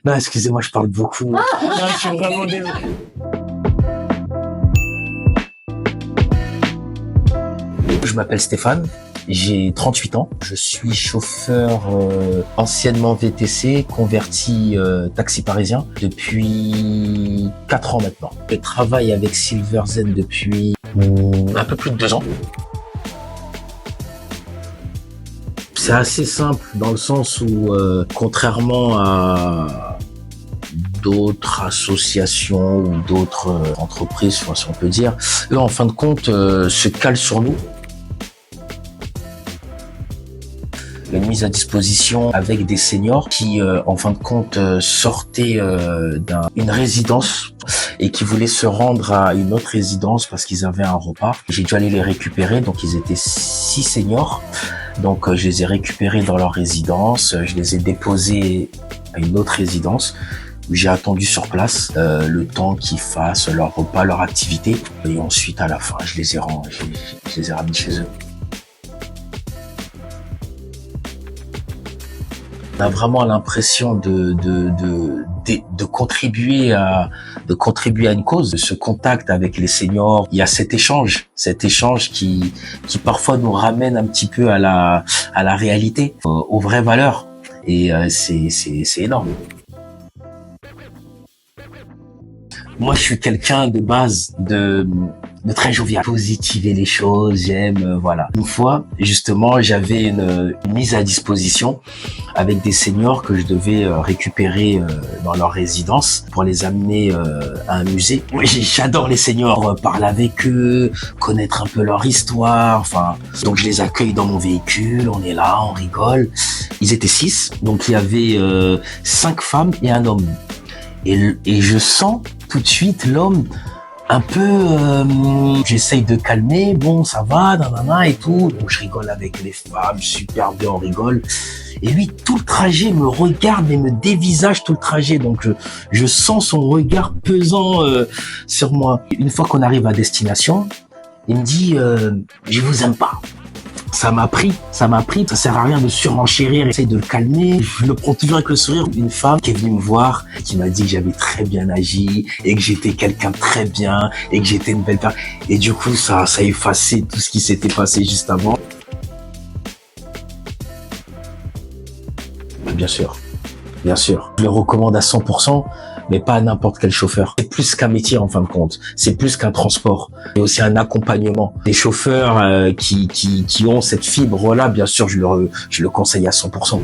Non, excusez-moi, je parle beaucoup. Non, je suis vraiment désolé. Je m'appelle Stéphane, j'ai 38 ans. Je suis chauffeur anciennement VTC, converti taxi parisien depuis 4 ans maintenant. Je travaille avec Silverzen depuis un peu plus de 2 ans. C'est assez simple dans le sens où, contrairement à d'autres associations ou d'autres entreprises, si on peut dire, eux, en fin de compte, se calent sur nous. Une mise à disposition avec des seniors qui, en fin de compte, sortaient d'une résidence et qui voulaient se rendre à une autre résidence parce qu'ils avaient un repas. J'ai dû aller les récupérer, donc ils étaient 6 seniors. Donc je les ai récupérés dans leur résidence, je les ai déposés à une autre résidence où j'ai attendu sur place le temps qu'ils fassent leur repas, leur activité. Et ensuite, à la fin, je les ai ramenés chez eux. On a vraiment l'impression de contribuer à une cause. Ce contact avec les seniors, il y a cet échange qui parfois nous ramène un petit peu à la réalité, aux vraies valeurs. Et c'est énorme. Moi, je suis quelqu'un de base de très jovial, positiver les choses, j'aime, voilà. Une fois, justement, j'avais une mise à disposition avec des seniors que je devais récupérer dans leur résidence pour les amener à un musée. Moi, j'adore les seniors, parler avec eux, connaître un peu leur histoire, enfin. Donc, je les accueille dans mon véhicule, on est là, on rigole. Ils étaient 6, donc il y avait 5 femmes et un homme. Et je sens tout de suite l'homme un peu, j'essaye de calmer, bon ça va, nanana et tout, donc je rigole avec les femmes, super bien, on rigole. Et lui, tout le trajet me regarde et me dévisage tout le trajet, donc je sens son regard pesant sur moi. Une fois qu'on arrive à destination, il me dit je vous aime pas. Ça m'a pris, ça sert à rien de surenchérir, essayer de le calmer. Je le prends toujours avec le sourire. Une femme qui est venue me voir, qui m'a dit que j'avais très bien agi, et que j'étais quelqu'un de très bien, et que j'étais une belle personne. Et du coup, ça a effacé tout ce qui s'était passé juste avant. Bien sûr. Je le recommande à 100%. Mais pas à n'importe quel chauffeur. C'est plus qu'un métier en fin de compte. C'est plus qu'un transport. C'est aussi un accompagnement. Les chauffeurs qui ont cette fibre-là, bien sûr, je le conseille à 100%.